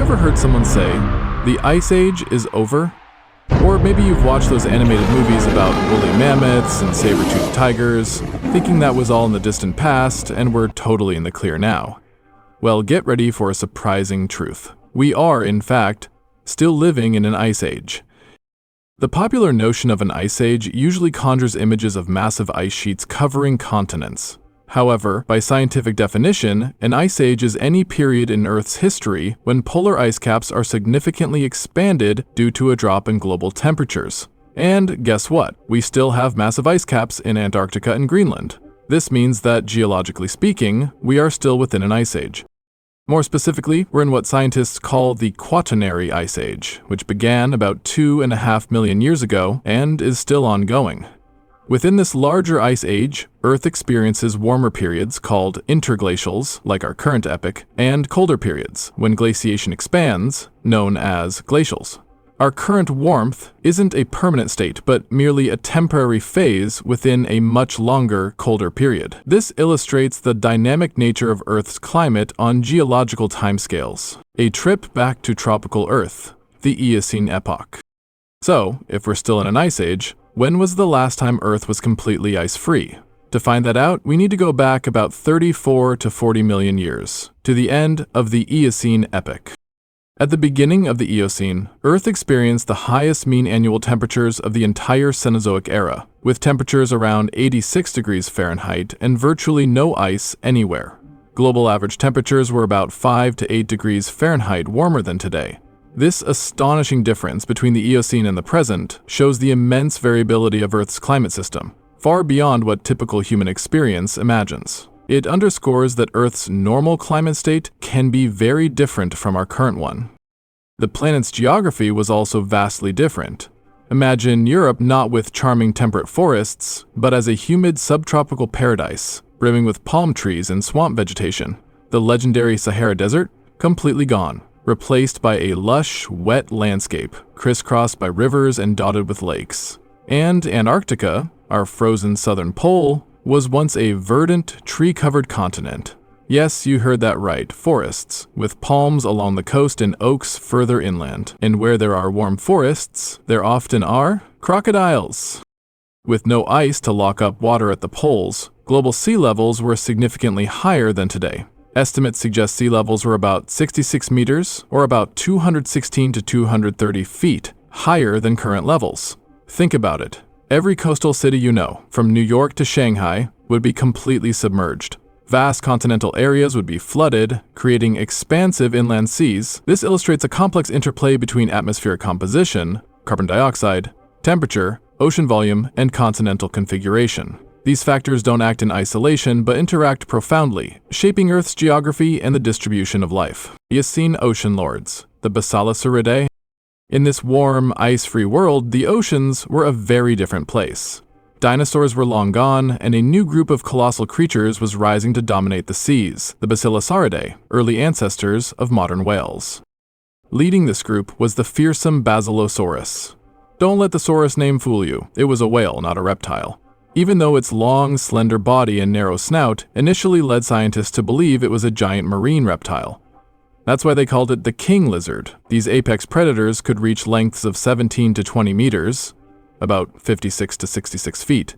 ever heard someone say, the Ice Age is over? Or maybe you've watched those animated movies about woolly mammoths and saber-toothed tigers, thinking that was all in the distant past and we're totally in the clear now. Well, get ready for a surprising truth. We are, in fact, still living in an ice age. The popular notion of an ice age usually conjures images of massive ice sheets covering continents. However, by scientific definition, an ice age is any period in Earth's history when polar ice caps are significantly expanded due to a drop in global temperatures. And guess what? We still have massive ice caps in Antarctica and Greenland. This means that, geologically speaking, we are still within an ice age. More specifically, we're in what scientists call the Quaternary Ice Age, which began about 2.5 million years ago and is still ongoing. Within this larger ice age, Earth experiences warmer periods called interglacials, like our current epoch, and colder periods, when glaciation expands, known as glacials. Our current warmth isn't a permanent state, but merely a temporary phase within a much longer, colder period. This illustrates the dynamic nature of Earth's climate on geological timescales. A trip back to tropical Earth, the Eocene epoch. So, if we're still in an ice age, when was the last time Earth was completely ice-free? To find that out, we need to go back about 34 to 40 million years, to the end of the Eocene epoch. At the beginning of the Eocene, Earth experienced the highest mean annual temperatures of the entire Cenozoic era, with temperatures around 86 degrees Fahrenheit and virtually no ice anywhere. Global average temperatures were about 5 to 8 degrees Fahrenheit warmer than today. This astonishing difference between the Eocene and the present shows the immense variability of Earth's climate system, far beyond what typical human experience imagines. It underscores that Earth's normal climate state can be very different from our current one. The planet's geography was also vastly different. Imagine Europe not with charming temperate forests, but as a humid subtropical paradise, brimming with palm trees and swamp vegetation. The legendary Sahara Desert, completely gone, replaced by a lush, wet landscape, crisscrossed by rivers and dotted with lakes. And Antarctica, our frozen southern pole, was once a verdant, tree-covered continent. Yes, you heard that right, forests, with palms along the coast and oaks further inland. And where there are warm forests, there often are crocodiles. With no ice to lock up water at the poles, global sea levels were significantly higher than today. Estimates suggest sea levels were about 66 meters, or about 216 to 230 feet, higher than current levels. Think about it. Every coastal city you know, from New York to Shanghai, would be completely submerged. Vast continental areas would be flooded, creating expansive inland seas. This illustrates a complex interplay between atmospheric composition, carbon dioxide, temperature, ocean volume, and continental configuration. These factors don't act in isolation, but interact profoundly, shaping Earth's geography and the distribution of life. Eocene ocean lords, the Basilosauridae. In this warm, ice-free world, the oceans were a very different place. Dinosaurs were long gone, and a new group of colossal creatures was rising to dominate the seas, the Basilosauridae, early ancestors of modern whales. Leading this group was the fearsome Basilosaurus. Don't let the saurus name fool you, it was a whale, not a reptile. Even though its long, slender body and narrow snout initially led scientists to believe it was a giant marine reptile. That's why they called it the king lizard. These apex predators could reach lengths of 17 to 20 meters, about 56 to 66 feet,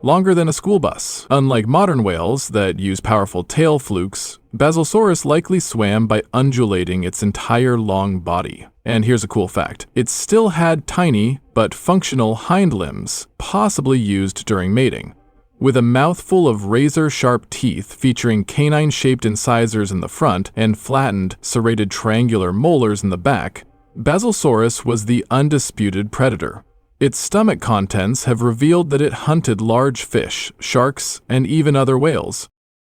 longer than a school bus. Unlike modern whales that use powerful tail flukes, Basilosaurus likely swam by undulating its entire long body. And here's a cool fact. It still had tiny, but functional hind limbs, possibly used during mating. With a mouthful of razor-sharp teeth featuring canine-shaped incisors in the front and flattened, serrated triangular molars in the back, Basilosaurus was the undisputed predator. Its stomach contents have revealed that it hunted large fish, sharks, and even other whales.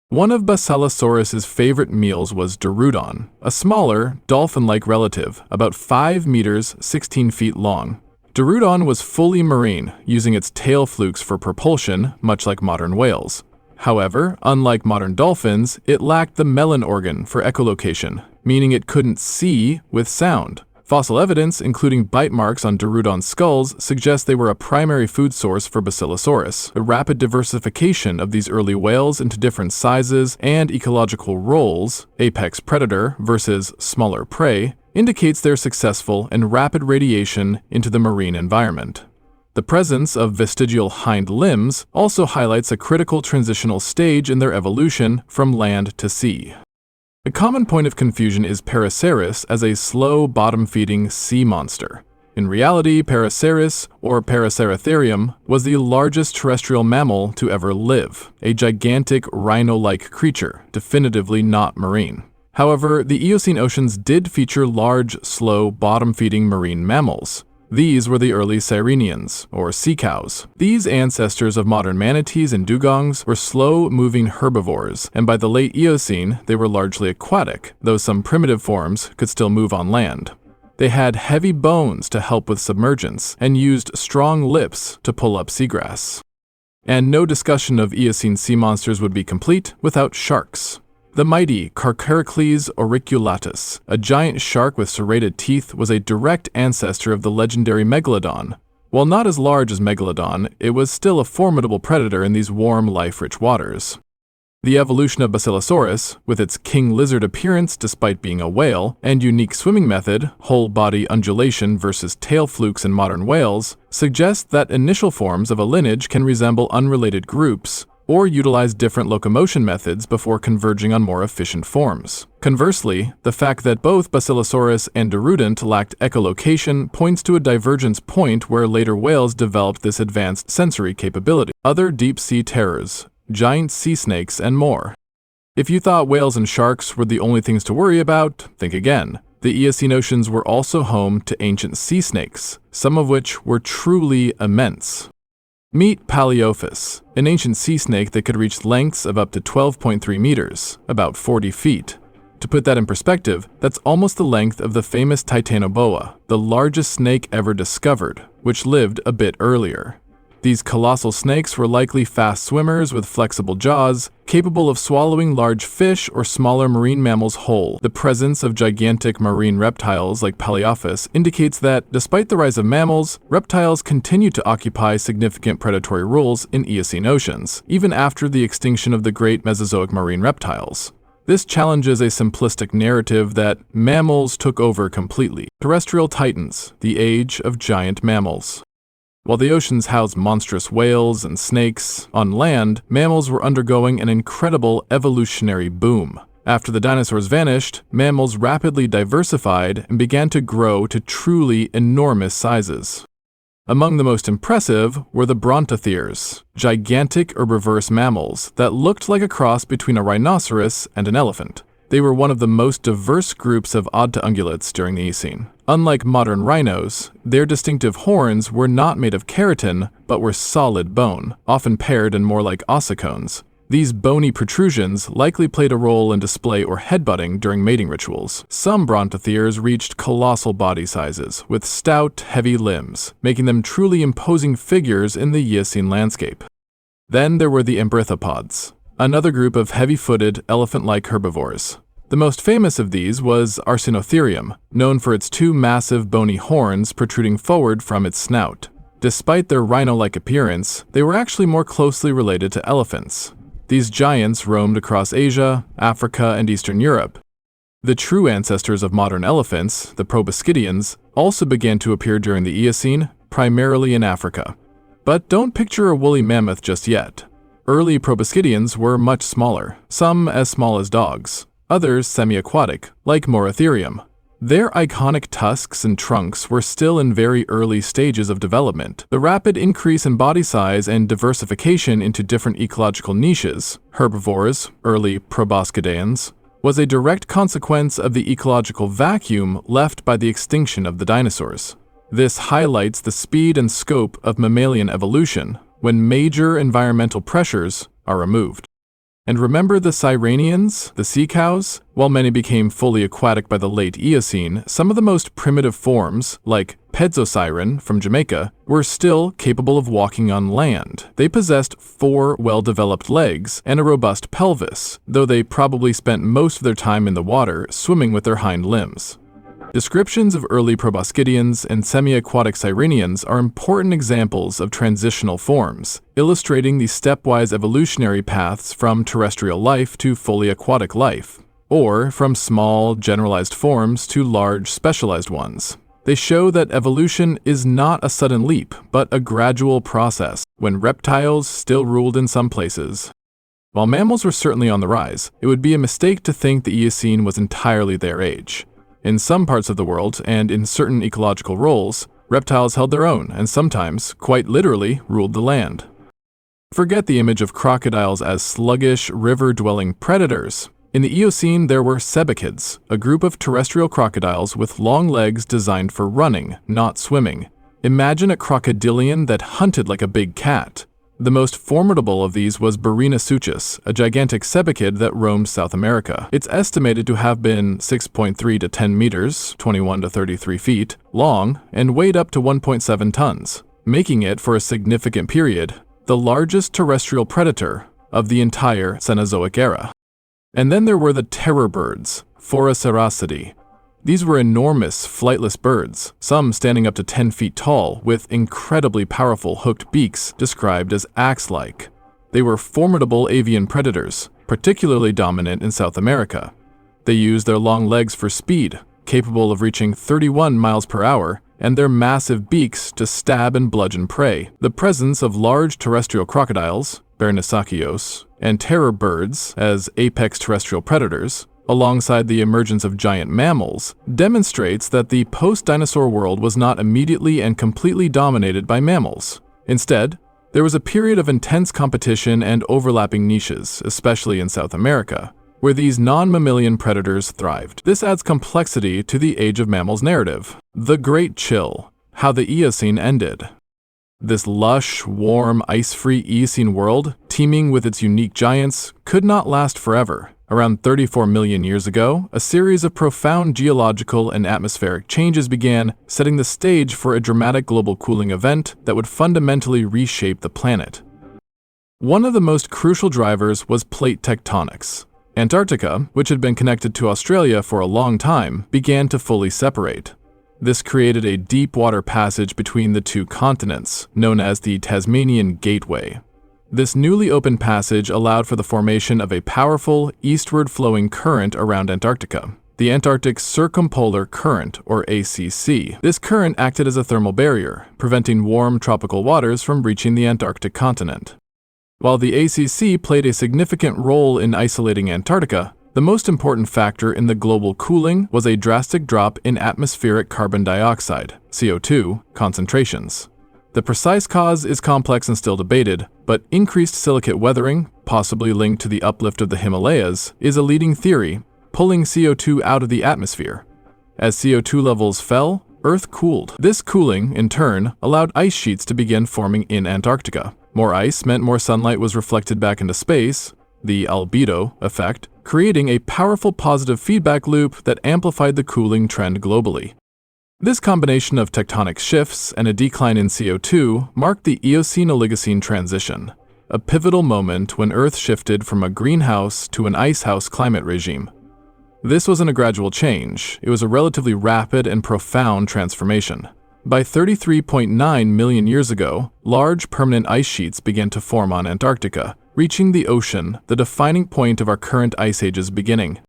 One of Basilosaurus's favorite meals was Dorudon, a smaller, dolphin-like relative, about 5 meters, 16 feet long. Dorudon was fully marine, using its tail flukes for propulsion, much like modern whales. However, unlike modern dolphins, it lacked the melon organ for echolocation, meaning it couldn't see with sound. Fossil evidence, including bite marks on Dorudon skulls, suggests they were a primary food source for Basilosaurus. The rapid diversification of these early whales into different sizes and ecological roles, apex predator versus smaller prey, indicates their successful and rapid radiation into the marine environment. The presence of vestigial hind limbs also highlights a critical transitional stage in their evolution from land to sea. A common point of confusion is Parasaurus as a slow, bottom-feeding sea monster. In reality, Parasaurus, or Paraceratherium, was the largest terrestrial mammal to ever live, a gigantic rhino-like creature, definitively not marine. However, the Eocene oceans did feature large, slow, bottom-feeding marine mammals. These were the early sirenians, or sea cows. These ancestors of modern manatees and dugongs were slow-moving herbivores, and by the late Eocene, they were largely aquatic, though some primitive forms could still move on land. They had heavy bones to help with submergence, and used strong lips to pull up seagrass. And no discussion of Eocene sea monsters would be complete without sharks. The mighty Carcharicles auriculatus, a giant shark with serrated teeth, was a direct ancestor of the legendary megalodon. While not as large as megalodon, it was still a formidable predator in these warm, life-rich waters. The evolution of Basilosaurus, with its king lizard appearance despite being a whale, and unique swimming method, whole-body undulation versus tail flukes in modern whales, suggests that initial forms of a lineage can resemble unrelated groups, or utilize different locomotion methods before converging on more efficient forms. Conversely, the fact that both Basilosaurus and Dorudon lacked echolocation points to a divergence point where later whales developed this advanced sensory capability. Other deep-sea terrors, giant sea snakes, and more. If you thought whales and sharks were the only things to worry about, think again. The Eocene oceans were also home to ancient sea snakes, some of which were truly immense. Meet Paleophis, an ancient sea snake that could reach lengths of up to 12.3 meters, about 40 feet. To put that in perspective, that's almost the length of the famous Titanoboa, the largest snake ever discovered, which lived a bit earlier. These colossal snakes were likely fast swimmers with flexible jaws, capable of swallowing large fish or smaller marine mammals whole. The presence of gigantic marine reptiles like Paleophis indicates that, despite the rise of mammals, reptiles continue to occupy significant predatory roles in Eocene oceans, even after the extinction of the great Mesozoic marine reptiles. This challenges a simplistic narrative that mammals took over completely. Terrestrial titans, the age of giant mammals. While the oceans housed monstrous whales and snakes, on land, mammals were undergoing an incredible evolutionary boom. After the dinosaurs vanished, mammals rapidly diversified and began to grow to truly enormous sizes. Among the most impressive were the Brontotheres, gigantic herbivorous mammals that looked like a cross between a rhinoceros and an elephant. They were one of the most diverse groups of odontoungulates during the Eocene. Unlike modern rhinos, their distinctive horns were not made of keratin, but were solid bone, often paired and more like ossicones. These bony protrusions likely played a role in display or headbutting during mating rituals. Some Brontotheres reached colossal body sizes, with stout, heavy limbs, making them truly imposing figures in the Eocene landscape. Then there were the Embrithopods, another group of heavy-footed, elephant-like herbivores. The most famous of these was Arsinotherium, known for its two massive bony horns protruding forward from its snout. Despite their rhino-like appearance, they were actually more closely related to elephants. These giants roamed across Asia, Africa, and Eastern Europe. The true ancestors of modern elephants, the proboscideans, also began to appear during the Eocene, primarily in Africa. But don't picture a woolly mammoth just yet. Early proboscideans were much smaller, some as small as dogs, others semi-aquatic, like Moratherium. Their iconic tusks and trunks were still in very early stages of development. The rapid increase in body size and diversification into different ecological niches, herbivores, early proboscideans, was a direct consequence of the ecological vacuum left by the extinction of the dinosaurs. This highlights the speed and scope of mammalian evolution when major environmental pressures are removed. And remember the sirenians, the sea cows? While many became fully aquatic by the late Eocene, some of the most primitive forms, like Pedzosiren from Jamaica, were still capable of walking on land. They possessed 4 well-developed legs and a robust pelvis, though they probably spent most of their time in the water swimming with their hind limbs. Descriptions of early proboscideans and semi-aquatic sirenians are important examples of transitional forms, illustrating the stepwise evolutionary paths from terrestrial life to fully aquatic life, or from small, generalized forms to large, specialized ones. They show that evolution is not a sudden leap, but a gradual process, when reptiles still ruled in some places. While mammals were certainly on the rise, it would be a mistake to think the Eocene was entirely their age. In some parts of the world, and in certain ecological roles, reptiles held their own and sometimes, quite literally, ruled the land. Forget the image of crocodiles as sluggish, river-dwelling predators. In the Eocene, there were cebacids, a group of terrestrial crocodiles with long legs designed for running, not swimming. Imagine a crocodilian that hunted like a big cat. The most formidable of these was Basilosaurus, a gigantic cebacid that roamed South America. It's estimated to have been 6.3 to 10 meters, 21 to 33 feet, long, and weighed up to 1.7 tons, making it, for a significant period, the largest terrestrial predator of the entire Cenozoic era. And then there were the terror birds, Phorusrhacidae. These were enormous, flightless birds, some standing up to 10 feet tall, with incredibly powerful hooked beaks described as axe-like. They were formidable avian predators, particularly dominant in South America. They used their long legs for speed, capable of reaching 31 miles per hour, and their massive beaks to stab and bludgeon prey. The presence of large terrestrial crocodiles, Basilosaurus, and terror birds as apex terrestrial predators, alongside the emergence of giant mammals, demonstrates that the post-dinosaur world was not immediately and completely dominated by mammals. Instead, there was a period of intense competition and overlapping niches, especially in South America, where these non-mammalian predators thrived. This adds complexity to the Age of Mammals narrative. The Great Chill, how the Eocene ended. This lush, warm, ice-free Eocene world, teeming with its unique giants, could not last forever. Around 34 million years ago, a series of profound geological and atmospheric changes began, setting the stage for a dramatic global cooling event that would fundamentally reshape the planet. One of the most crucial drivers was plate tectonics. Antarctica, which had been connected to Australia for a long time, began to fully separate. This created a deep water passage between the two continents, known as the Tasmanian Gateway. This newly opened passage allowed for the formation of a powerful, eastward-flowing current around Antarctica, the Antarctic Circumpolar Current, or ACC. This current acted as a thermal barrier, preventing warm tropical waters from reaching the Antarctic continent. While the ACC played a significant role in isolating Antarctica, the most important factor in the global cooling was a drastic drop in atmospheric carbon dioxide, CO2, concentrations. The precise cause is complex and still debated, but increased silicate weathering, possibly linked to the uplift of the Himalayas, is a leading theory, pulling CO2 out of the atmosphere. As CO2 levels fell, Earth cooled. This cooling, in turn, allowed ice sheets to begin forming in Antarctica. More ice meant more sunlight was reflected back into space, the albedo effect, creating a powerful positive feedback loop that amplified the cooling trend globally. This combination of tectonic shifts and a decline in CO2 marked the Eocene-Oligocene transition, a pivotal moment when Earth shifted from a greenhouse to an icehouse climate regime. This wasn't a gradual change, it was a relatively rapid and profound transformation. By 33.9 million years ago, large permanent ice sheets began to form on Antarctica, reaching the ocean, the defining point of our current ice age's beginning.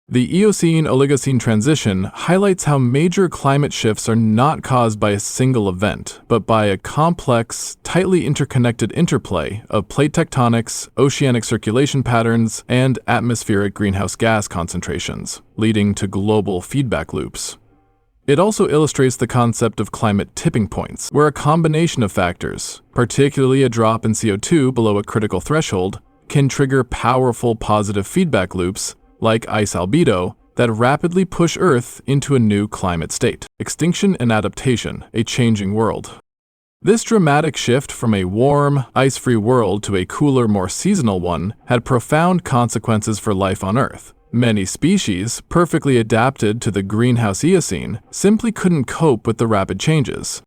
The Eocene-Oligocene transition highlights how major climate shifts are not caused by a single event, but by a complex, tightly interconnected interplay of plate tectonics, oceanic circulation patterns, and atmospheric greenhouse gas concentrations, leading to global feedback loops. It also illustrates the concept of climate tipping points, where a combination of factors, particularly a drop in CO2 below a critical threshold, can trigger powerful positive feedback loops like ice albedo, that rapidly push Earth into a new climate state. Extinction and adaptation, a changing world. This dramatic shift from a warm, ice-free world to a cooler, more seasonal one had profound consequences for life on Earth. Many species, perfectly adapted to the greenhouse Eocene, simply couldn't cope with the rapid changes.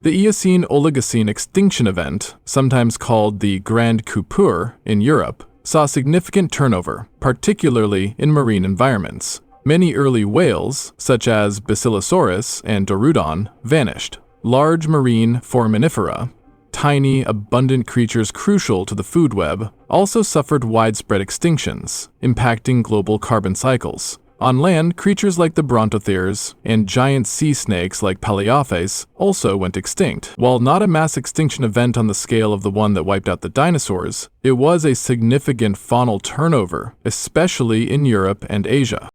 The Eocene-Oligocene extinction event, sometimes called the Grand Coupure in Europe, saw significant turnover, particularly in marine environments. Many early whales, such as Basilosaurus and Dorudon, vanished. Large marine foraminifera, tiny, abundant creatures crucial to the food web, also suffered widespread extinctions, impacting global carbon cycles. On land, creatures like the Brontotheres and giant sea snakes like Paleophes also went extinct. While not a mass extinction event on the scale of the one that wiped out the dinosaurs, it was a significant faunal turnover, especially in Europe and Asia.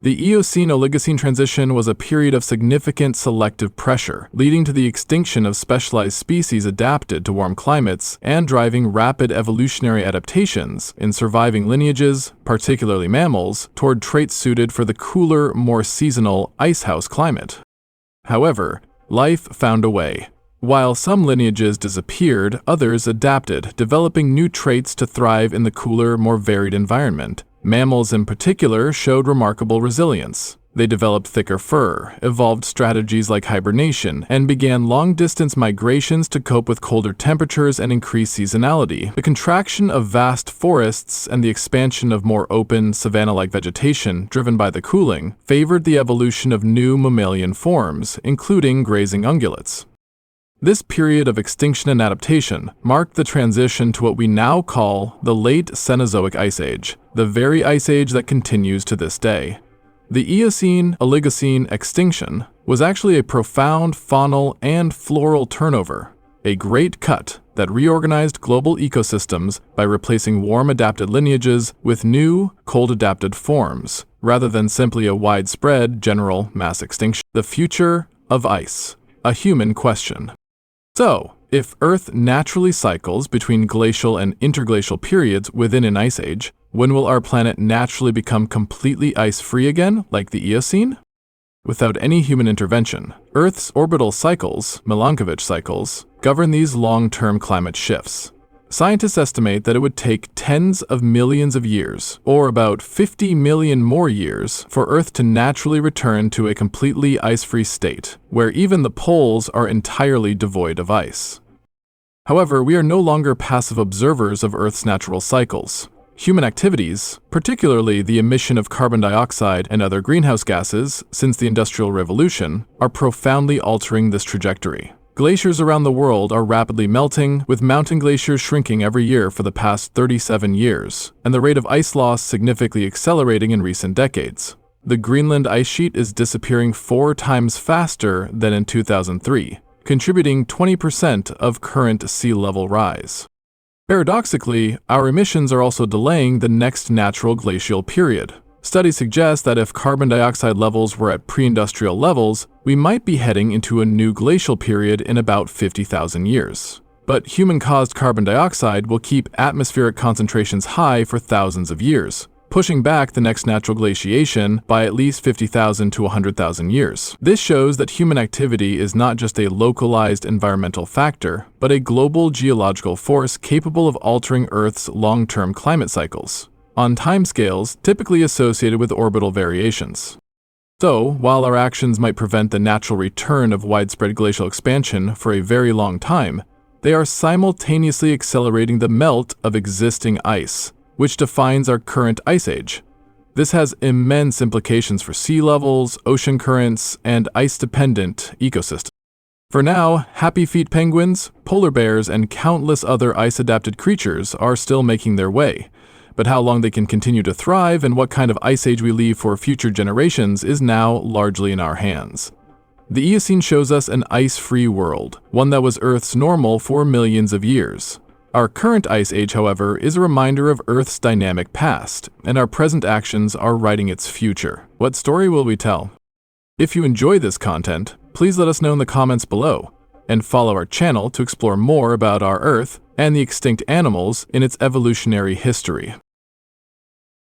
The Eocene-Oligocene transition was a period of significant selective pressure, leading to the extinction of specialized species adapted to warm climates and driving rapid evolutionary adaptations in surviving lineages, particularly mammals, toward traits suited for the cooler, more seasonal icehouse climate. However, life found a way. While some lineages disappeared, others adapted, developing new traits to thrive in the cooler, more varied environment. Mammals in particular showed remarkable resilience. They developed thicker fur, evolved strategies like hibernation, and began long-distance migrations to cope with colder temperatures and increased seasonality. The contraction of vast forests and the expansion of more open, savanna-like vegetation, driven by the cooling, favored the evolution of new mammalian forms, including grazing ungulates. This period of extinction and adaptation marked the transition to what we now call the Late Cenozoic Ice Age, the very ice age that continues to this day. The Eocene-Oligocene extinction was actually a profound faunal and floral turnover, a great cut that reorganized global ecosystems by replacing warm-adapted lineages with new, cold-adapted forms, rather than simply a widespread general mass extinction. The future of ice, a human question. So, if Earth naturally cycles between glacial and interglacial periods within an ice age, when will our planet naturally become completely ice-free again, like the Eocene? Without any human intervention, Earth's orbital cycles, Milankovitch cycles, govern these long-term climate shifts. Scientists estimate that it would take tens of millions of years, or about 50 million more years, for Earth to naturally return to a completely ice-free state, where even the poles are entirely devoid of ice. However, we are no longer passive observers of Earth's natural cycles. Human activities, particularly the emission of carbon dioxide and other greenhouse gases since the Industrial Revolution, are profoundly altering this trajectory. Glaciers around the world are rapidly melting, with mountain glaciers shrinking every year for the past 37 years, and the rate of ice loss significantly accelerating in recent decades. The Greenland ice sheet is disappearing 4 times faster than in 2003, contributing 20% of current sea level rise. Paradoxically, our emissions are also delaying the next natural glacial period. Studies suggest that if carbon dioxide levels were at pre-industrial levels, we might be heading into a new glacial period in about 50,000 years. But human-caused carbon dioxide will keep atmospheric concentrations high for thousands of years, pushing back the next natural glaciation by at least 50,000 to 100,000 years. This shows that human activity is not just a localized environmental factor, but a global geological force capable of altering Earth's long-term climate cycles, on timescales typically associated with orbital variations. So, while our actions might prevent the natural return of widespread glacial expansion for a very long time, they are simultaneously accelerating the melt of existing ice, which defines our current ice age. This has immense implications for sea levels, ocean currents, and ice-dependent ecosystems. For now, happy feet penguins, polar bears, and countless other ice-adapted creatures are still making their way. But how long they can continue to thrive and what kind of ice age we leave for future generations is now largely in our hands. The Eocene shows us an ice-free world, one that was Earth's normal for millions of years. Our current ice age, however, is a reminder of Earth's dynamic past, and our present actions are writing its future. What story will we tell? If you enjoy this content, please let us know in the comments below, and follow our channel to explore more about our Earth and the extinct animals in its evolutionary history.